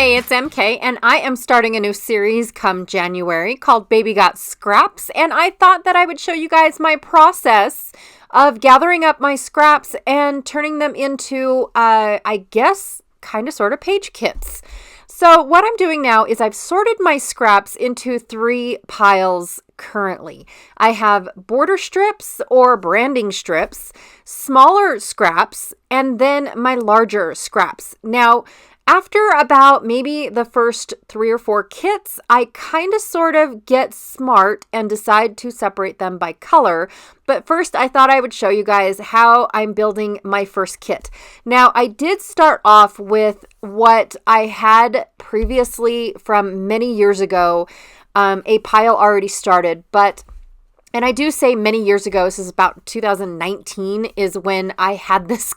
Hey, it's MK, and I am starting a new series come January called Baby Got Scraps, and I thought that I would show you guys my process of gathering up my scraps and turning them into, I guess, kind of sort of page kits. So what I'm doing now is I've sorted my scraps into 3 piles currently. I have border strips or branding strips, smaller scraps, and then my larger scraps. Now, after about maybe the first 3 or 4 kits, I kind of sort of get smart and decide to separate them by color. But first, I thought I would show you guys how I'm building my first kit. Now, I did start off with what I had previously from many years ago, a pile already started, and I do say many years ago, this is about 2019 is when I had this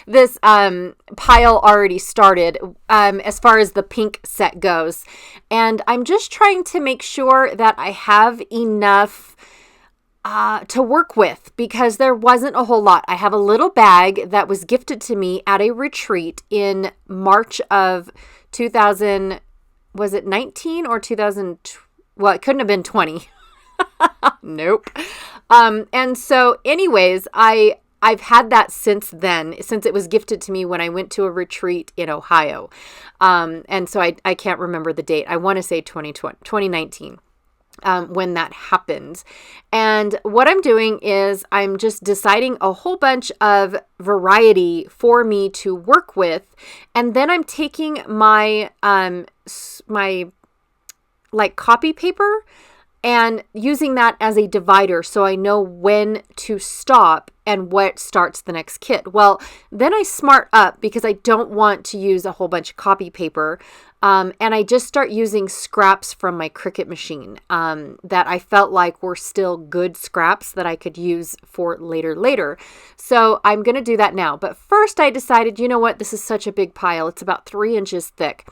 this pile already started as far as the pink set goes. And I'm just trying to make sure that I have enough to work with because there wasn't a whole lot. I have a little bag that was gifted to me at a retreat in March of 2000, was it 19 or 2000? Well, it couldn't have been 20. Nope. And so anyways, I've had that since then, since it was gifted to me when I went to a retreat in Ohio. And so I can't remember the date. I want to say 2019. When that happened. And what I'm doing is I'm just deciding a whole bunch of variety for me to work with. And then I'm taking my, my like copy paper and using that as a divider so I know when to stop and what starts the next kit. Well, then I smart up because I don't want to use a whole bunch of copy paper. And I just start using scraps from my Cricut machine that I felt like were still good scraps that I could use for later. So I'm going to do that now. But first I decided, you know what? This is such a big pile. It's about 3 inches thick.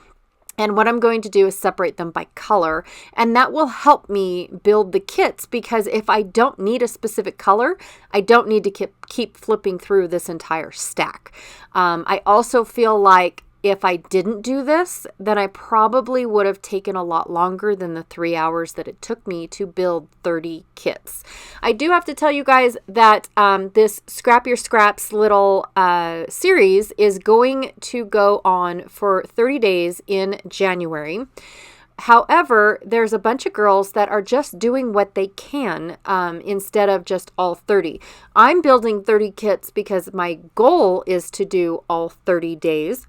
And what I'm going to do is separate them by color, and that will help me build the kits because if I don't need a specific color, I don't need to keep flipping through this entire stack. I also feel like if I didn't do this, then I probably would have taken a lot longer than the 3 hours that it took me to build 30 kits. I do have to tell you guys that this Scrap Your Scraps little series is going to go on for 30 days in January. However, there's a bunch of girls that are just doing what they can instead of just all 30. I'm building 30 kits because my goal is to do all 30 days.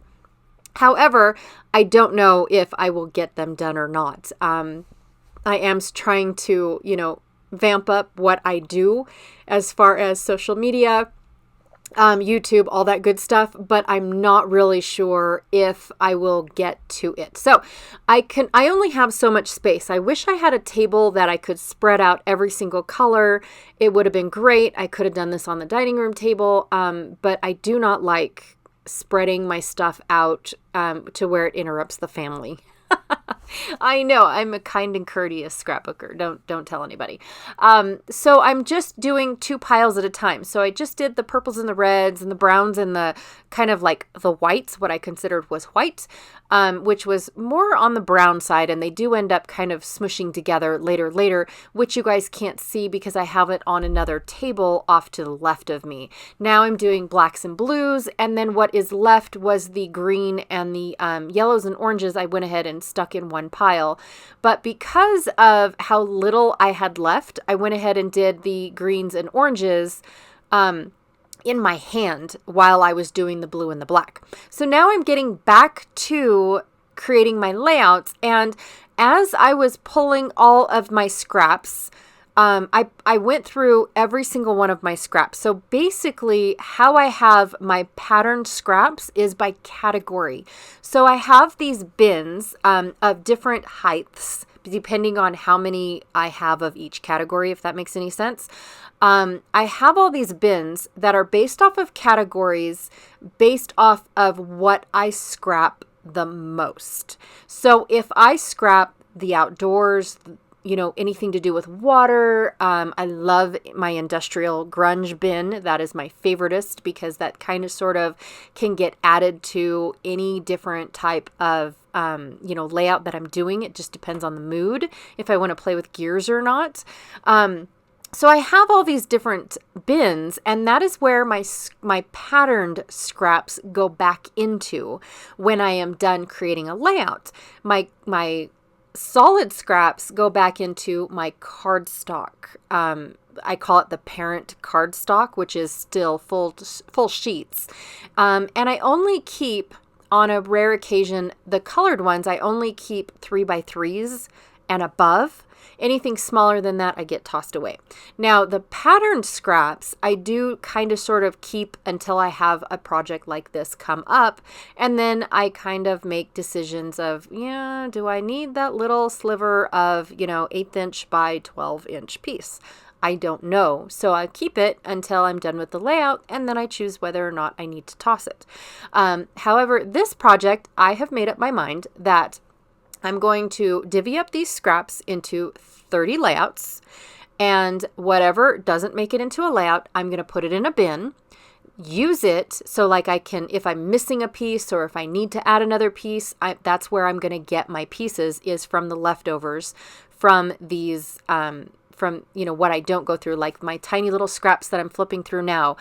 However, I don't know if I will get them done or not. I am trying to, vamp up what I do as far as social media, YouTube, all that good stuff, but I'm not really sure if I will get to it. So I only have so much space. I wish I had a table that I could spread out every single color. It would have been great. I could have done this on the dining room table, but I do not like spreading my stuff out to where it interrupts the family. I know I'm a kind and courteous scrapbooker. Don't tell anybody. So I'm just doing 2 piles at a time. So I just did the purples and the reds and the browns and the kind of like the whites, what I considered was white, which was more on the brown side. And they do end up kind of smushing together later, which you guys can't see because I have it on another table off to the left of me. Now I'm doing blacks and blues. And then what is left was the green and the yellows and oranges. I went ahead and stuck in one pile, but because of how little I had left, I went ahead and did the greens and oranges in my hand while I was doing the blue and the black. So now I'm getting back to creating my layouts, and as I was pulling all of my scraps, I went through every single one of my scraps. So basically how I have my patterned scraps is by category. So I have these bins of different heights depending on how many I have of each category, if that makes any sense. I have all these bins that are based off of categories, based off of what I scrap the most. So if I scrap the outdoors, anything to do with water. I love my industrial grunge bin. That is my favoritist because that kind of sort of can get added to any different type of, layout that I'm doing. It just depends on the mood, if I want to play with gears or not. So I have all these different bins, and that is where my patterned scraps go back into when I am done creating a layout. My solid scraps go back into my cardstock. I call it the parent cardstock, which is still full sheets. And I only keep, on a rare occasion, the colored ones, I only keep 3x3s and above. Anything smaller than that, I get tossed away. Now, the patterned scraps, I do kind of sort of keep until I have a project like this come up. And then I kind of make decisions of, do I need that little sliver of, 1/8 inch by 12 inch piece? I don't know. So I keep it until I'm done with the layout, and then I choose whether or not I need to toss it. However, this project, I have made up my mind that I'm going to divvy up these scraps into 30 layouts, and whatever doesn't make it into a layout, I'm going to put it in a bin, use it. So like I can, if I'm missing a piece or if I need to add another piece, that's where I'm going to get my pieces, is from the leftovers from these, from what I don't go through, like my tiny little scraps that I'm flipping through now.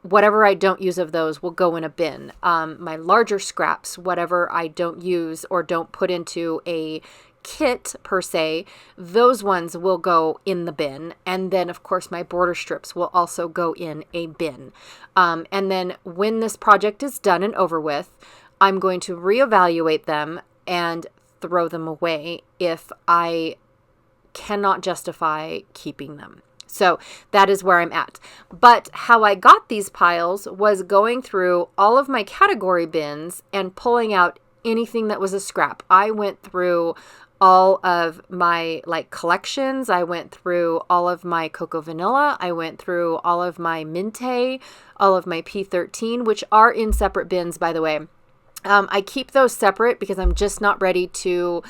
Whatever I don't use of those will go in a bin. My larger scraps, whatever I don't use or don't put into a kit per se, those ones will go in the bin. And then, of course, my border strips will also go in a bin. And then when this project is done and over with, I'm going to reevaluate them and throw them away if I cannot justify keeping them. So that is where I'm at. But how I got these piles was going through all of my category bins and pulling out anything that was a scrap. I went through all of my collections. I went through all of my Cocoa Vanilla. I went through all of my Minte, all of my P13, which are in separate bins, by the way. I keep those separate because I'm just not ready to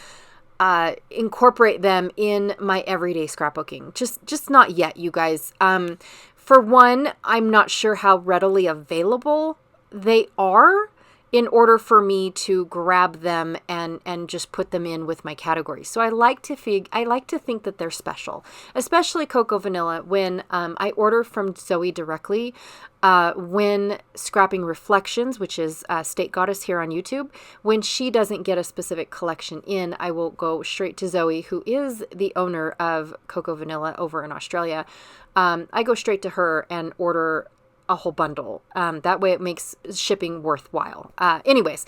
incorporate them in my everyday scrapbooking. Just not yet, you guys. For one, I'm not sure how readily available they are in order for me to grab them and just put them in with my categories. So I like to think that they're special, especially Cocoa Vanilla. When I order from Zoe directly, when scrapping Reflections, which is State Goddess here on YouTube, when she doesn't get a specific collection in, I will go straight to Zoe, who is the owner of Cocoa Vanilla over in Australia. I go straight to her and order a whole bundle. That way it makes shipping worthwhile. Anyways,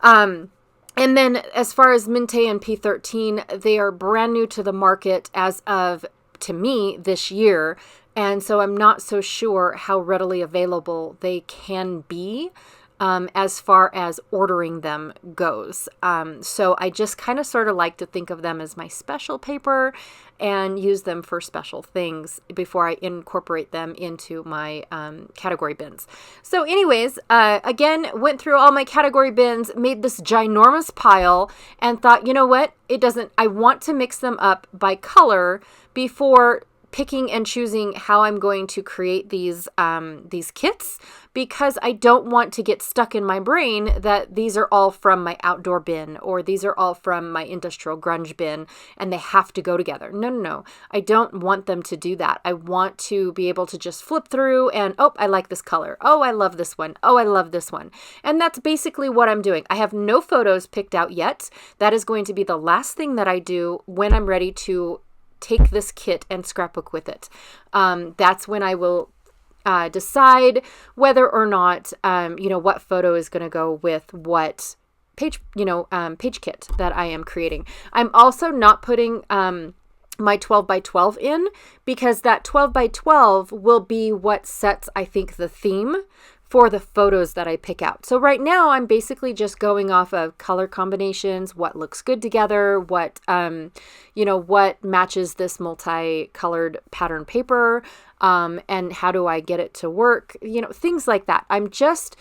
and then as far as Minte and P13, they are brand new to the market as of, to me, this year. And so I'm not so sure how readily available they can be as far as ordering them goes. So I just kind of sort of like to think of them as my special paper and use them for special things before I incorporate them into my category bins. So anyways, again, went through all my category bins, made this ginormous pile, and thought, you know what? I want to mix them up by color before picking and choosing how I'm going to create these kits, because I don't want to get stuck in my brain that these are all from my outdoor bin or these are all from my industrial grunge bin and they have to go together. No. I don't want them to do that. I want to be able to just flip through and, oh, I like this color. Oh, I love this one. Oh, I love this one. And that's basically what I'm doing. I have no photos picked out yet. That is going to be the last thing that I do when I'm ready to take this kit and scrapbook with it. That's when I will decide whether or not, what photo is going to go with what page kit that I am creating. I'm also not putting my 12x12 in, because that 12x12 will be what sets, I think, the theme for the photos that I pick out. So right now I'm basically just going off of color combinations, what looks good together, what matches this multicolored pattern paper, and how do I get it to work, things like that. I'm just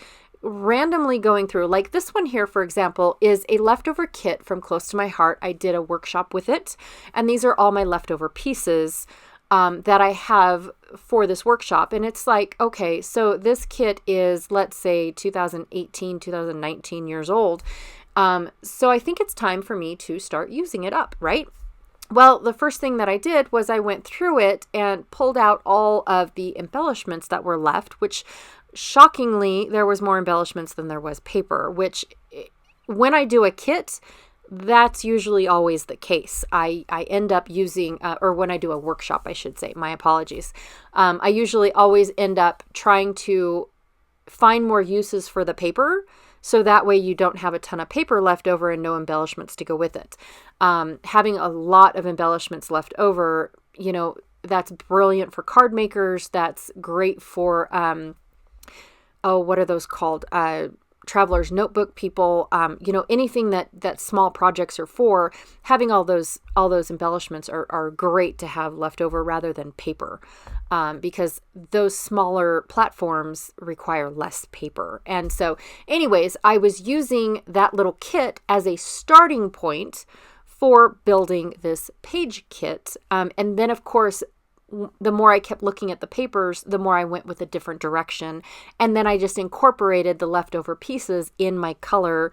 randomly going through, like this one here, for example, is a leftover kit from Close to My Heart. I did a workshop with it, and these are all my leftover pieces that I have for this workshop. And it's like, okay, so this kit is, let's say, 2018, 2019 years old. So I think it's time for me to start using it up, right? Well, the first thing that I did was I went through it and pulled out all of the embellishments that were left, which shockingly, there was more embellishments than there was paper, which when I do a kit, that's usually always the case. I end up using, or when I do a workshop, I should say, my apologies. I usually always end up trying to find more uses for the paper, so that way you don't have a ton of paper left over and no embellishments to go with it. Having a lot of embellishments left over, that's brilliant for card makers. That's great for, what are those called? Traveler's notebook people, anything that small projects are for. Having all those embellishments are great to have left over rather than paper, because those smaller platforms require less paper. And so anyways, I was using that little kit as a starting point for building this page kit. And then of course, the more I kept looking at the papers, the more I went with a different direction. And then I just incorporated the leftover pieces in my color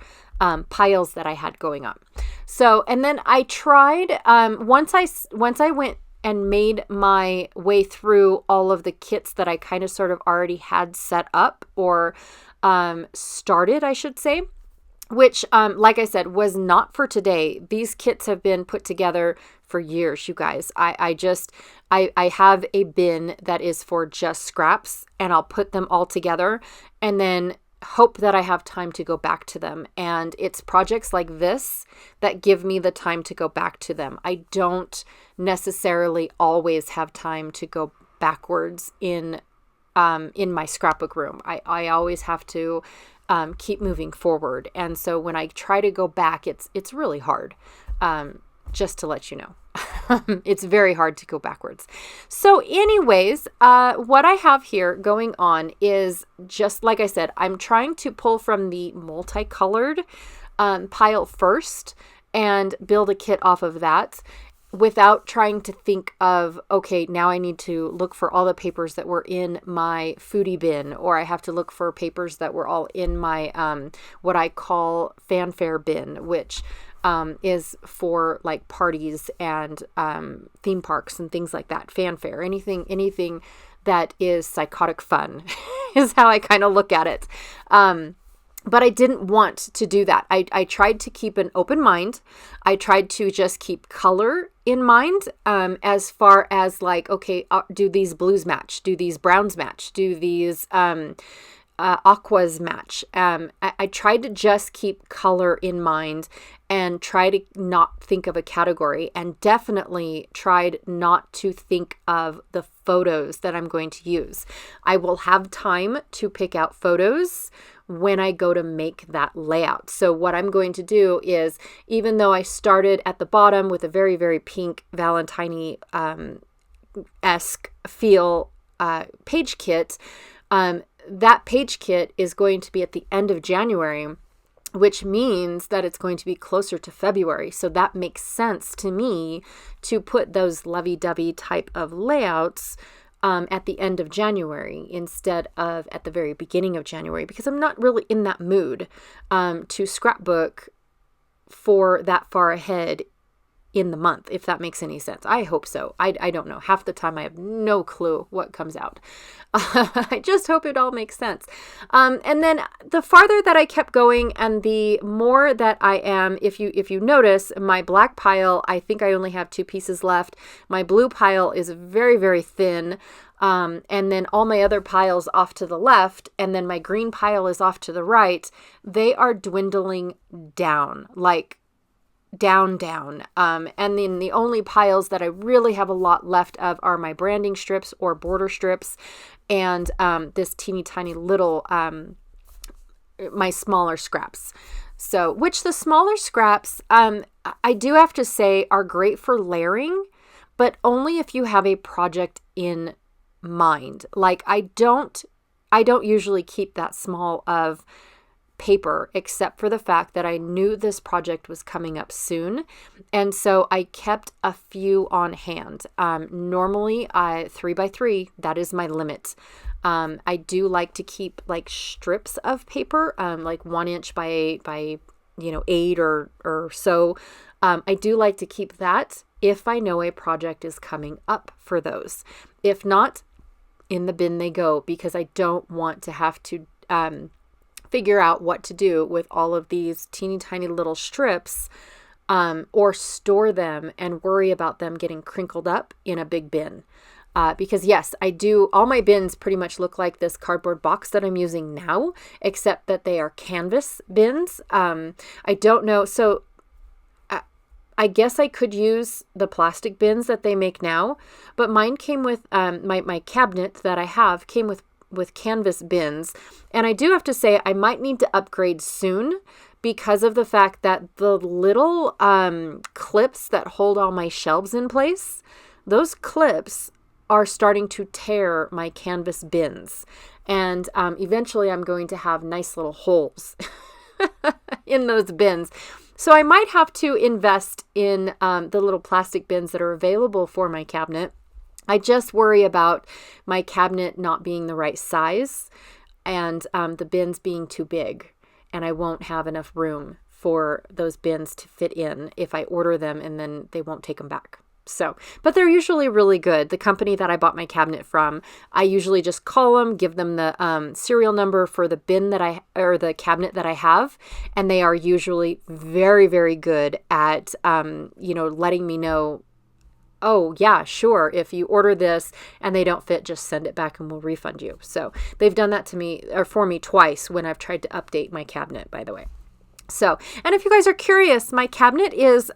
piles that I had going on. So, and then I tried, once I went and made my way through all of the kits that I kind of sort of already had set up or started, I should say, which, like I said, was not for today. These kits have been put together for years, you guys. I have a bin that is for just scraps, and I'll put them all together and then hope that I have time to go back to them. And it's projects like this that give me the time to go back to them. I don't necessarily always have time to go backwards in my scrapbook room. I always have to keep moving forward. And so when I try to go back, it's really hard, just to let you know. It's very hard to go backwards. So anyways, what I have here going on is, just like I said, I'm trying to pull from the multicolored pile first and build a kit off of that, without trying to think of, okay, now I need to look for all the papers that were in my foodie bin, or I have to look for papers that were all in my, what I call fanfare bin, which is for like parties and theme parks and things like that. Fanfare, anything that is psychotic fun is how I kind of look at it. But I didn't want to do that. I tried to keep an open mind. I tried to just keep color in mind, as far as like, okay, do these blues match? Do these browns match? Do these aquas match? I tried to just keep color in mind and try to not think of a category, and definitely tried not to think of the photos that I'm going to use. I will have time to pick out photos when I go to make that layout. So what I'm going to do is, even though I started at the bottom with a very, very pink Valentine-esque feel page kit, that page kit is going to be at the end of January, which means that it's going to be closer to February. So that makes sense to me to put those lovey-dovey type of layouts at the end of January instead of at the very beginning of January, because I'm not really in that mood to scrapbook for that far ahead in the month, if that makes any sense. I hope so. I don't know. Half the time I have no clue what comes out. I just hope it all makes sense. And then the farther that I kept going and the more that I am, if you notice, my black pile, I think I only have 2 pieces left. My blue pile is very, very thin. And then all my other piles off to the left, and then my green pile is off to the right. They are dwindling down, like down. And then the only piles that I really have a lot left of are my branding strips or border strips, and this teeny tiny little, my smaller scraps. So, which the smaller scraps, I do have to say, are great for layering, but only if you have a project in mind. Like I don't I don't usually keep that small of paper, except for the fact that I knew this project was coming up soon. And so I kept a few on hand. Normally, 3x3, that is my limit. I do like to keep like strips of paper, like 1 inch by 8 or so. I do like to keep that if I know a project is coming up for those. If not, in the bin they go, because I don't want to have to figure out what to do with all of these teeny tiny little strips, or store them and worry about them getting crinkled up in a big bin. Because yes, I do. All my bins pretty much look like this cardboard box that I'm using now, except that they are canvas bins. I don't know. So I guess I could use the plastic bins that they make now, but mine came with my cabinet that I have came with canvas bins. And I do have to say I might need to upgrade soon, because of the fact that the little clips that hold all my shelves in place, those clips are starting to tear my canvas bins. And eventually I'm going to have nice little holes in those bins. So I might have to invest in the little plastic bins that are available for my cabinet. I just worry about my cabinet not being the right size, and the bins being too big, and I won't have enough room for those bins to fit in if I order them, and then they won't take them back. So, but they're usually really good. The company that I bought my cabinet from, I usually just call them, give them the serial number for the bin or the cabinet that I have, and they are usually very, very good at letting me know, oh yeah, sure, if you order this and they don't fit, just send it back and we'll refund you. So they've done that to me, or for me, twice when I've tried to update my cabinet, by the way. So, and if you guys are curious, my cabinet is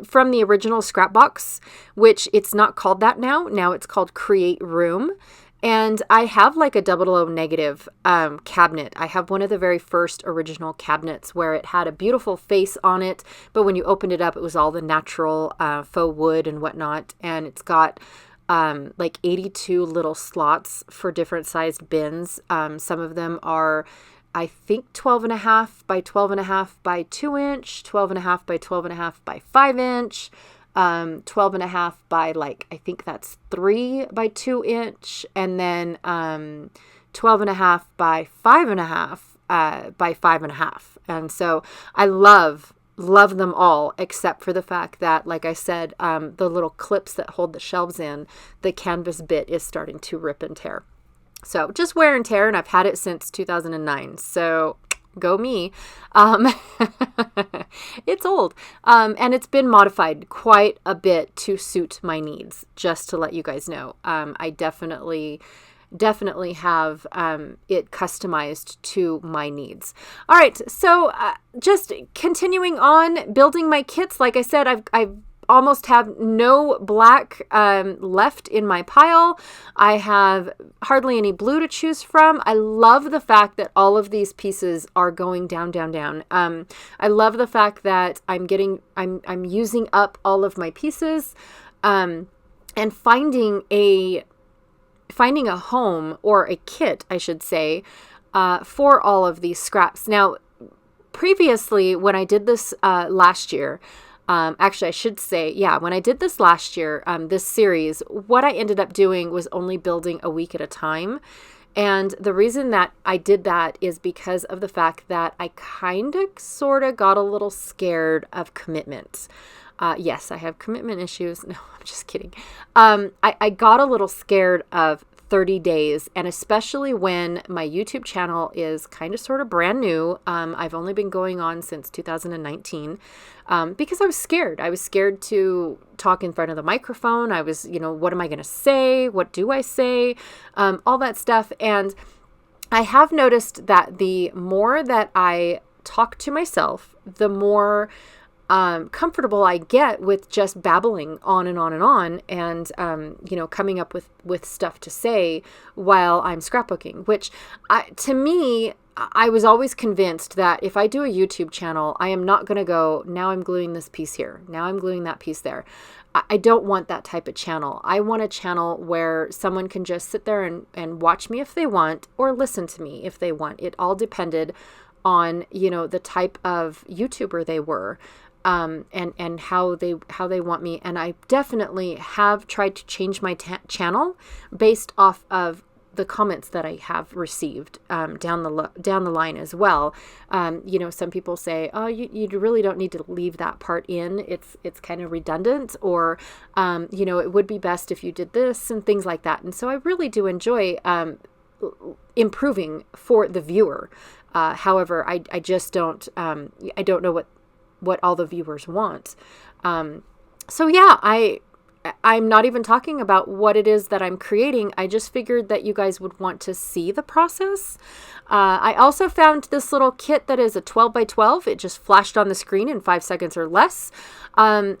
from the original scrap box, which it's not called that now. Now it's called Create Room. And I have like a 00 negative cabinet. I have one of the very first original cabinets where it had a beautiful face on it, but when you opened it up, it was all the natural faux wood and whatnot. And it's got like 82 little slots for different sized bins. Some of them are, I think, 12.5 by 12.5 by 2 inch, 12.5 by 12.5 by 5 inch. 12.5 by I think that's 3 by 2 inch, and then 12.5 by 5.5 by 5.5. And so I love them all, except for the fact that, like I said, the little clips that hold the shelves in, the canvas bit is starting to rip and tear. So just wear and tear, and I've had it since 2009. So go me. It's old. And it's been modified quite a bit to suit my needs, just to let you guys know. I definitely have it customized to my needs. All right. So just continuing on building my kits. Like I said, I've almost have no black left in my pile. I have hardly any blue to choose from. I love the fact that all of these pieces are going down, down, down. I love the fact that I'm using up all of my pieces, and finding a home, or a kit, I should say, for all of these scraps. Now, previously, when I did this last year, actually, I should say, when I did this last year, this series, what I ended up doing was only building a week at a time. And the reason that I did that is because of the fact that I sort of got a little scared of commitment. Yes, I have commitment issues. No, I'm just kidding. I got a little scared of 30 days, and especially when my YouTube channel is kind of sort of brand new. I've only been going on since 2019, because I was scared. I was scared to talk in front of the microphone. I was, what am I going to say? What do I say? All that stuff. And I have noticed that the more that I talk to myself, the more comfortable I get with just babbling on and on and on, and coming up with stuff to say while I'm scrapbooking, which to me, I was always convinced that if I do a YouTube channel, I am not going to go, now I'm gluing this piece here, now I'm gluing that piece there. I don't want that type of channel. I want a channel where someone can just sit there and watch me if they want, or listen to me if they want. It all depended on, the type of YouTuber they were, and how they want me. And I definitely have tried to change my channel based off of the comments that I have received down the line as well. Some people say, oh, you really don't need to leave that part in. It's kind of redundant, or, it would be best if you did this and things like that. And so I really do enjoy improving for the viewer. However, I just don't, I don't know what all the viewers want. So yeah, I'm not even talking about what it is that I'm creating. I just figured that you guys would want to see the process. I also found this little kit that is a 12 by 12. It just flashed on the screen in 5 seconds or less. And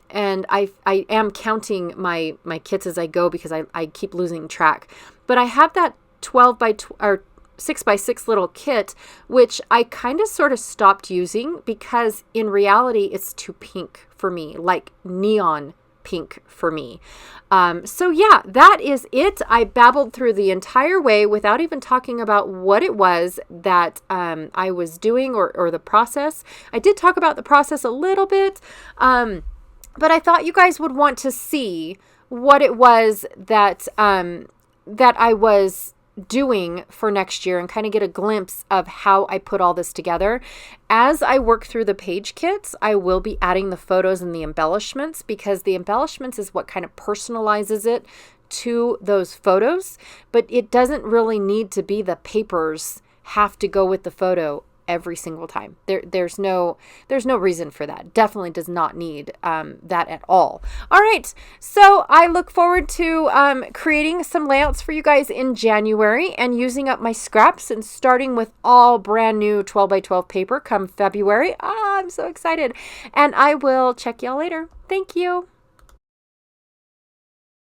I am counting my kits as I go because I keep losing track. But I have that 12 by 6 by 6 little kit, which I kind of sort of stopped using because in reality, it's too pink for me, like neon pink for me. So yeah, that is it. I babbled through the entire way without even talking about what it was that I was doing or the process. I did talk about the process a little bit, but I thought you guys would want to see what it was that I was doing for next year and kind of get a glimpse of how I put all this together. As I work through the page kits, I will be adding the photos and the embellishments, because the embellishments is what kind of personalizes it to those photos, but it doesn't really need to be the papers have to go with the photo every single time. There's no reason for that. Definitely does not need that at all. All right, so I look forward to creating some layouts for you guys in January and using up my scraps and starting with all brand new 12 by 12 paper come February. I'm so excited, and I will check y'all later. Thank you.